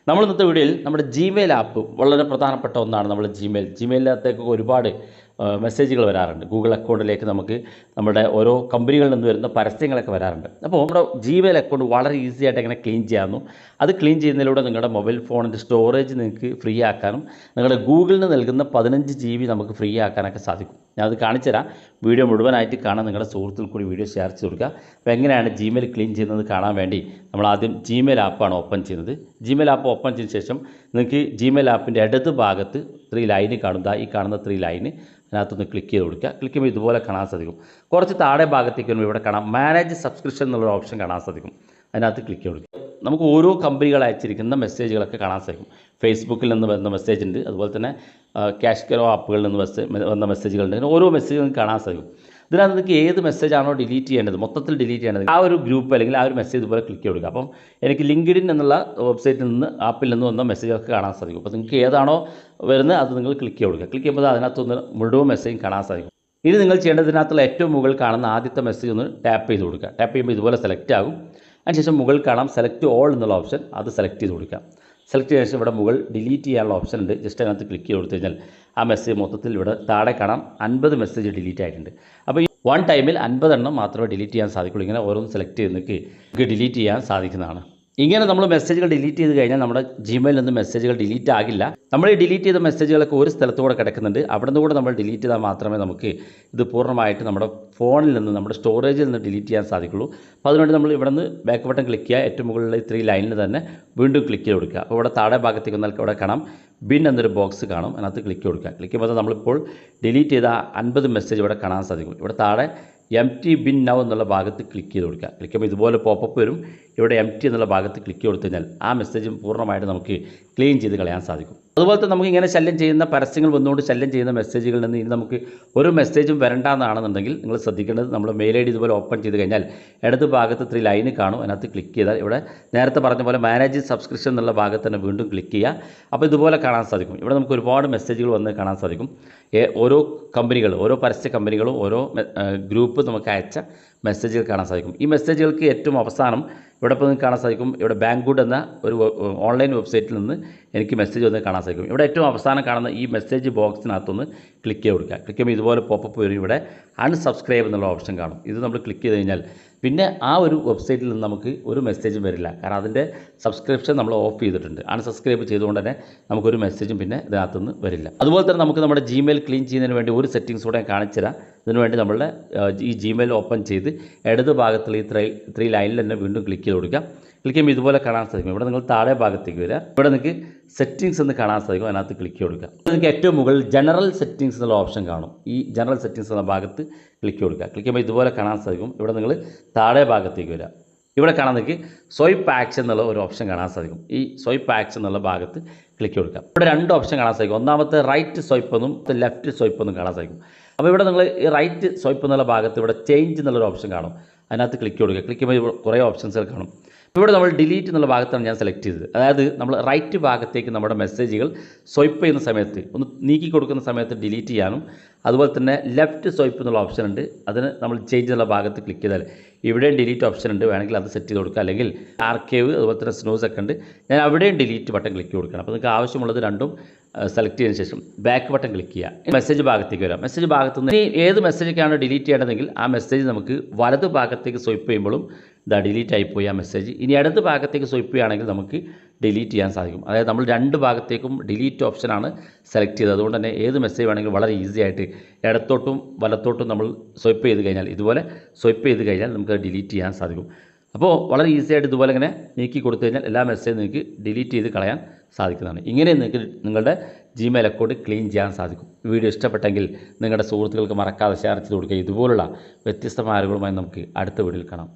നമ്മൾ ഇന്നത്തെ വീഡിയോയിൽ നമ്മുടെ ജിമെയിൽ ആപ്പ് വളരെ പ്രധാനപ്പെട്ട ഒന്നാണ്. നമ്മൾ ജിമെയിലിനകത്തേക്ക് ഒരുപാട് മെസ്സേജുകൾ വരാറുണ്ട്. ഗൂഗിൾ അക്കൗണ്ടിലേക്ക് നമുക്ക് നമ്മുടെ ഓരോ കമ്പനികളിൽ നിന്ന് വരുന്ന പരസ്യങ്ങളൊക്കെ വരാറുണ്ട്. അപ്പോൾ നമ്മുടെ ജിമെയിൽ അക്കൗണ്ട് വളരെ ഈസി ആയിട്ട് എങ്ങനെ ക്ലീൻ ചെയ്യാമെന്നു, അത് ക്ലീൻ ചെയ്യുന്നതിലൂടെ നിങ്ങളുടെ മൊബൈൽ ഫോണിൻ്റെ സ്റ്റോറേജ് നിങ്ങൾക്ക് ഫ്രീ ആക്കാനും നിങ്ങളുടെ ഗൂഗിളിന് നൽകുന്ന 15 GB നമുക്ക് ഫ്രീ ആക്കാനൊക്കെ സാധിക്കും. ഞാനത് കാണിച്ചുതരാം. വീഡിയോ മുഴുവനായിട്ട് കാണാൻ നിങ്ങളുടെ സുഹൃത്തുക്കൾ കൂടി വീഡിയോ ഷെയർ ചെയ്ത് കൊടുക്കുക. അപ്പോൾ എങ്ങനെയാണ് ജിമെയിൽ ക്ലീൻ ചെയ്യുന്നത് കാണാൻ വേണ്ടി നമ്മൾ ആദ്യം ജിമെയിൽ ആപ്പാണ് ഓപ്പൺ ചെയ്യുന്നത്. ജിമെയിൽ ആപ്പ് ഓപ്പൺ ചെയ്തതിന് ശേഷം നിങ്ങൾക്ക് ജിമെയിൽ ആപ്പിൻ്റെ ഇടത് ഭാഗത്ത് 3 ലൈന് കാണും. ഈ കാണുന്ന 3 ലൈന് അതിനകത്തൊന്ന് ക്ലിക്ക് ചെയ്ത് കൊടുക്കുക. ക്ലിക്ക് ചെയ്യുമ്പോൾ ഇതുപോലെ കാണാൻ സാധിക്കും. കുറച്ച് താഴെ ഭാഗത്തേക്ക് വരുമ്പോൾ ഇവിടെ കാണാം മാനേജ് സബ്സ്ക്രിപ്ഷൻ എന്നുള്ളൊരു ഓപ്ഷൻ കാണാൻ സാധിക്കും. അതിനകത്ത് ക്ലിക്ക് ചെയ്ത് കൊടുക്കുക. നമുക്ക് ഓരോ കമ്പനികൾ അയച്ചിരിക്കുന്ന മെസ്സേജുകളൊക്കെ കാണാൻ സാധിക്കും. ഫേസ്ബുക്കിൽ നിന്ന് വരുന്ന മെസ്സേജ് ഉണ്ട്, അതുപോലെ തന്നെ ക്യാഷ് കെറോ ആപ്പുകളിൽ നിന്ന് വന്ന മെസ്സേജുകളുണ്ട്. അങ്ങനെ ഓരോ മെസ്സേജുകളും കാണാൻ സാധിക്കും. ഇതിനകത്ത് നിങ്ങൾക്ക് ഏത് മെസ്സേജാണോ ഡിലീറ്റ് ചെയ്യേണ്ടത്, മൊത്തത്തിൽ ഡിലീറ്റ് ചെയ്യേണ്ടത്, ആ ഒരു ഗ്രൂപ്പ് അല്ലെങ്കിൽ ആ ഒരു മെസ്സേജ് ഇതുപോലെ ക്ലിക്ക് ചെയ്ത് കൊടുക്കുക. അപ്പം എനിക്ക് ലിങ്ക്ഡിൻ എന്നുള്ള വെബ്സൈറ്റിൽ നിന്ന് ആപ്പിൽ നിന്ന് വന്ന മെസ്സേജൊക്കെ കാണാൻ സാധിക്കും. അപ്പോൾ നിങ്ങൾക്ക് ഏതാണോ വരുന്നത് അത് നിങ്ങൾ ക്ലിക്ക് ചെയ്ത് കൊടുക്കുക. ക്ലിക്ക് ചെയ്യുമ്പോൾ അതിനകത്തൊന്ന് മുഴുവൻ മെസ്സേജും കാണാൻ സാധിക്കും. ഇനി നിങ്ങൾ ചെയ്യേണ്ടതിനകത്തുള്ള ഏറ്റവും മുകളിൽ കാണുന്ന ആദ്യത്തെ മെസ്സേജ് ഒന്ന് ടാപ്പ് ചെയ്ത് കൊടുക്കുക. ടാപ്പ് ചെയ്യുമ്പോൾ ഇതുപോലെ സെലക്ട് ആകും. അതിനുശേഷം മുകളിൽ കാണാം സെലക്ട് ഓൾ എന്നുള്ള ഓപ്ഷൻ, അത് സെലക്ട് ചെയ്ത് കൊടുക്കുക. സെലക്ട് ചെയ്ത ശേഷം ഇവിടെ മുകളിൽ ഡിലീറ്റ് ചെയ്യാനുള്ള ഓപ്ഷൻ ഉണ്ട്. ജസ്റ്റ് അതിനകത്ത് ക്ലിക്ക് ചെയ്ത് കൊടുത്തു കഴിഞ്ഞാൽ ആ മെസ്സേജ് മൊത്തത്തിൽ ഇവിടെ താഴെ കാണാം 50 മെസ്സേജ് ഡിലീറ്റ് ആയിട്ടുണ്ട്. അപ്പോൾ ഈ വൺ ടൈമിൽ 50 എണ്ണം മാത്രമേ ഡിലീറ്റ് ചെയ്യാൻ സാധിക്കുള്ളൂ. ഇങ്ങനെ ഓരോന്ന് സെലക്ട് ചെയ്ത് നിങ്ങൾക്ക് ഡിലീറ്റ് ചെയ്യാൻ സാധിക്കുന്നതാണ്. ഇങ്ങനെ നമ്മൾ മെസ്സേജുകൾ ഡിലീറ്റ് ചെയ്ത് കഴിഞ്ഞാൽ നമ്മുടെ ജിമെയിലിൽ നിന്ന് മെസ്സേജുകൾ ഡിലീറ്റ് ആകില്ല. നമ്മൾ ഈ ഡിലീറ്റ് ചെയ്ത മെസ്സേജുകളൊക്കെ ഒരു സ്ഥലത്തുകൂടെ കിടക്കുന്നുണ്ട്. അവിടെ നിന്ന് കൂടെ നമ്മൾ ഡിലീറ്റ് ചെയ്താൽ മാത്രമേ നമുക്ക് ഇത് പൂർണ്ണമായിട്ട് നമ്മുടെ ഫോണിൽ നിന്ന്, നമ്മുടെ സ്റ്റോറേജിൽ നിന്ന് ഡിലീറ്റ് ചെയ്യാൻ സാധിക്കുള്ളൂ. അപ്പോൾ അതിനുവേണ്ടി നമ്മൾ ഇവിടെ നിന്ന് ബാക്ക് ബട്ടൺ ക്ലിക്ക് ചെയ്യുക. ഏറ്റവും മുകളിൽ 3 ലൈനിൽ തന്നെ വീണ്ടും ക്ലിക്ക് ചെയ്ത് കൊടുക്കുക. അപ്പോൾ ഇവിടെ താഴെ ഭാഗത്തേക്ക് വന്നാൽ ഇവിടെ കാണാം ബിൻ എന്നൊരു ബോക്സ് കാണും. അതിനകത്ത് ക്ലിക്ക് കൊടുക്കുക. ക്ലിക്ക് ചെയ്യുമ്പോൾ നമ്മളിപ്പോൾ ഡിലീറ്റ് ചെയ്ത 50 മെസ്സേജ് ഇവിടെ കാണാൻ സാധിക്കും. ഇവിടെ താഴെ empty bin now എന്നുള്ള ഭാഗത്ത് ക്ലിക്ക് ചെയ്ത് കൊടുക്കുക. ക്ലിക്ക് ചെയ്യുമ്പോൾ ഇതുപോലെ പോപ്പപ്പ് വരും. ഇവിടെ empty എന്നുള്ള ഭാഗത്ത് ക്ലിക്ക് കൊടുത്തു കഴിഞ്ഞാൽ ആ മെസ്സേജും പൂർണ്ണമായിട്ട് നമുക്ക് ക്ലീൻ ചെയ്ത് കളയാൻ സാധിക്കും. അതുപോലെ തന്നെ നമുക്ക് ഇങ്ങനെ ശല്യം ചെയ്യുന്ന പരസ്യങ്ങൾ വന്നുകൊണ്ട് ശല്യം ചെയ്യുന്ന മെസ്സേജുകളിൽ നിന്ന് ഇനി നമുക്ക് ഒരു മെസ്സേജും വരണ്ടെന്നാണെന്നുണ്ടെങ്കിൽ നിങ്ങൾ ശ്രദ്ധിക്കേണ്ടത്, നമ്മൾ മെയിൽ ID ഇതുപോലെ ഓപ്പൺ ചെയ്ത് കഴിഞ്ഞാൽ ഇടത് ഭാഗത്ത് 3 ലൈന് കാണും. അതിനകത്ത് ക്ലിക്ക് ചെയ്താൽ ഇവിടെ നേരത്തെ പറഞ്ഞ പോലെ മാനേജ് സബ്സ്ക്രിപ്ഷൻ എന്നുള്ള ഭാഗത്ത് തന്നെ വീണ്ടും ക്ലിക്ക് ചെയ്യുക. അപ്പോൾ ഇതുപോലെ കാണാൻ സാധിക്കും. ഇവിടെ നമുക്ക് ഒരുപാട് മെസ്സേജുകൾ വന്ന് കാണാൻ സാധിക്കും. ഓരോ കമ്പനികൾ, ഓരോ പരസ്യ കമ്പനികളും ഓരോ ഗ്രൂപ്പ് നമുക്ക് അയച്ച മെസ്സേജുകൾ കാണാൻ സാധിക്കും. ഈ മെസ്സേജുകൾക്ക് ഏറ്റവും അവസാനം ഇവിടെ ഇപ്പോൾ നിങ്ങൾക്ക് കാണാൻ സാധിക്കും. ഇവിടെ ബാങ്ക്ഗുഡ് എന്ന ഒരു ഓൺലൈൻ വെബ്സൈറ്റിൽ നിന്ന് എനിക്ക് മെസ്സേജ് വന്ന് കാണാൻ സാധിക്കും. ഇവിടെ ഏറ്റവും അവസാനം കാണുന്ന ഈ മെസ്സേജ് ബോക്സിനകത്തൊന്ന് ക്ലിക്ക് ചെയ്ത് കൊടുക്കുക. ക്ലിക്ക് ചെയ്യുമ്പോൾ ഇതുപോലെ പോപ്പപ്പ് വരും. ഇവിടെ അൺസബ്സ്ക്രൈബ് എന്നുള്ള ഓപ്ഷൻ കാണും. ഇത് നമ്മൾ ക്ലിക്ക് ചെയ്ത് കഴിഞ്ഞാൽ പിന്നെ ആ ഒരു വെബ്സൈറ്റിൽ നിന്ന് നമുക്ക് ഒരു മെസ്സേജും വരില്ല. കാരണം അതിൻ്റെ സബ്സ്ക്രിപ്ഷൻ നമ്മൾ ഓഫ് ചെയ്തിട്ടുണ്ട്. അൺസബ്സ്ക്രൈബ് ചെയ്തുകൊണ്ട് തന്നെ നമുക്കൊരു മെസ്സേജും പിന്നെ ഇതിനകത്തുനിന്ന് വരില്ല. അതുപോലെ തന്നെ നമുക്ക് നമ്മുടെ ജിമെയിൽ ക്ലീൻ ചെയ്യുന്നതിന് വേണ്ടി ഒരു സെറ്റിങ്സ് കൂടെ കാണിച്ചു തരാം. ഇതിനുവേണ്ടി നമ്മളുടെ ഈ ജിമെയിൽ ഓപ്പൺ ചെയ്ത് ഇടത് ഭാഗത്തുള്ള ഈ 3 ലൈനിൽ തന്നെ വീണ്ടും ക്ലിക്ക് ചെയ്ത് കൊടുക്കുക. ക്ലിക്ക് ചെയ്യുമ്പോൾ ഇതുപോലെ കാണാൻ സാധിക്കും. ഇവിടെ നിങ്ങൾ താഴെ ഭാഗത്തേക്ക് വരിക. ഇവിടെ നിങ്ങൾക്ക് സെറ്റിങ്സ് എന്ന് കാണാൻ സാധിക്കും. അതിനകത്ത് ക്ലിക്ക് ചെയ്ത് കൊടുക്കുക. നിങ്ങൾക്ക് ഏറ്റവും മുകളിൽ ജനറൽ സെറ്റിങ്സ് എന്നുള്ള ഓപ്ഷൻ കാണും. ഈ ജനറൽ സെറ്റിങ്സ് എന്ന ഭാഗത്ത് ക്ലിക്ക് കൊടുക്കുക. ക്ലിക്ക് ചെയ്യുമ്പോൾ ഇതുപോലെ കാണാൻ സാധിക്കും. ഇവിടെ നിങ്ങൾ താഴെ ഭാഗത്തേക്ക് വരിക. ഇവിടെ കാണാൻ നിങ്ങൾക്ക് സ്വൈപ്പ് ആക്ഷൻ എന്നുള്ള ഒരു ഓപ്ഷൻ കാണാൻ സാധിക്കും. ഈ സ്വൈപ്പ് ആക്ഷൻ എന്നുള്ള ഭാഗത്ത് ക്ലിക്ക് കൊടുക്കുക. ഇവിടെ 2 ഓപ്ഷൻ കാണാൻ സാധിക്കും. ഒന്നാമത്തെ റൈറ്റ് സ്വൈപ്പ് എന്നും ലെഫ്റ്റ് സ്വൈപ്പ് എന്നും കാണാൻ സാധിക്കും. അപ്പോൾ ഇവിടെ നിങ്ങൾ ഈ റൈറ്റ് സ്വൈപ്പ് എന്നുള്ള ഭാഗത്ത് ഇവിടെ ചേഞ്ച് എന്നുള്ളൊരു ഓപ്ഷൻ കാണും. അതിനകത്ത് ക്ലിക്ക് കൊടുക്കുക. ക്ലിക്ക് ചെയ്യുമ്പോൾ കുറേ ഓപ്ഷൻസുകൾ കാണും. ഇവിടെ നമ്മൾ ഡിലീറ്റ് എന്നുള്ള ഭാഗത്താണ് ഞാൻ സെലക്ട് ചെയ്തത്. അതായത് നമ്മൾ റൈറ്റ് ഭാഗത്തേക്ക് നമ്മുടെ മെസ്സേജുകൾ സ്വൈപ്പ് ചെയ്യുന്ന സമയത്ത് ഒന്ന് നീക്കി കൊടുക്കുന്ന സമയത്ത് ഡിലീറ്റ് ചെയ്യാനും, അതുപോലെ തന്നെ ലെഫ്റ്റ് സ്വൈപ്പ് എന്നുള്ള ഓപ്ഷൻ ഉണ്ട്. അതിന് നമ്മൾ ചേഞ്ച് എന്നുള്ള ഭാഗത്ത് ക്ലിക്ക് ചെയ്താൽ ഇവിടെയും ഡിലീറ്റ് ഓപ്ഷൻ ഉണ്ട്. വേണമെങ്കിൽ അത് സെറ്റ് ചെയ്ത് കൊടുക്കുക. അല്ലെങ്കിൽ ആർക്കൈവ്, അതുപോലെ തന്നെ സ്നൂസ് ഒക്കെ ഉണ്ട്. ഞാൻ അവിടെയും ഡിലീറ്റ് ബട്ടൺ ക്ലിക്ക് കൊടുക്കണം. അപ്പോൾ നിങ്ങൾക്ക് ആവശ്യമുള്ളത് രണ്ടും സെലക്ട് ചെയ്തതിന് ശേഷം ബാക്ക് ബട്ടൺ ക്ലിക്ക് ചെയ്യുക. മെസ്സേജ് ഭാഗത്തേക്ക് വരാം. മെസ്സേജ് ഭാഗത്ത് നിന്ന് ഏത് മെസ്സേജൊക്കെയാണ് ഡിലീറ്റ് ചെയ്യേണ്ടതെങ്കിൽ ആ മെസ്സേജ് നമുക്ക് വലത് ഭാഗത്തേക്ക് സ്വൈപ്പ് ചെയ്യുമ്പോഴും ഡിലീറ്റ് ആയിപ്പോയി ആ മെസ്സേജ്. ഇനി ഇടത് ഭാഗത്തേക്ക് സ്വൈപ്പ് ചെയ്യുകയാണെങ്കിൽ നമുക്ക് ഡിലീറ്റ് ചെയ്യാൻ സാധിക്കും. അതായത് നമ്മൾ 2 ഭാഗത്തേക്കും ഡിലീറ്റ് ഓപ്ഷനാണ് സെലക്ട് ചെയ്തത്. അതുകൊണ്ട് തന്നെ ഏത് മെസ്സേജ് വേണമെങ്കിലും വളരെ ഈസി ആയിട്ട് ഇടത്തോട്ടും വലത്തോട്ടും നമ്മൾ സ്വൈപ്പ് ചെയ്ത് കഴിഞ്ഞാൽ, ഇതുപോലെ സ്വൈപ്പ് ചെയ്ത് കഴിഞ്ഞാൽ നമുക്ക് ഡിലീറ്റ് ചെയ്യാൻ സാധിക്കും. അപ്പോൾ വളരെ ഈസി ആയിട്ട് ഇതുപോലെ ഇങ്ങനെ നീക്കി കൊടുത്തു കഴിഞ്ഞാൽ എല്ലാ മെസ്സേജും നിങ്ങൾക്ക് ഡിലീറ്റ് ചെയ്ത് കളയാൻ സാധിക്കുന്നതാണ്. ഇങ്ങനെ നിങ്ങൾക്ക് നിങ്ങളുടെ ജിമെയിൽ അക്കൗണ്ട് ക്ലീൻ ചെയ്യാൻ സാധിക്കും. വീഡിയോ ഇഷ്ടപ്പെട്ടെങ്കിൽ നിങ്ങളുടെ സുഹൃത്തുക്കൾക്ക് മറക്കാതെ ഷെയർ ചെയ്ത് കൊടുക്കുക. ഇതുപോലുള്ള വ്യത്യസ്തമായ അറിവുകളുമായി നമുക്ക് അടുത്ത വീഡിയോയിൽ കാണാം.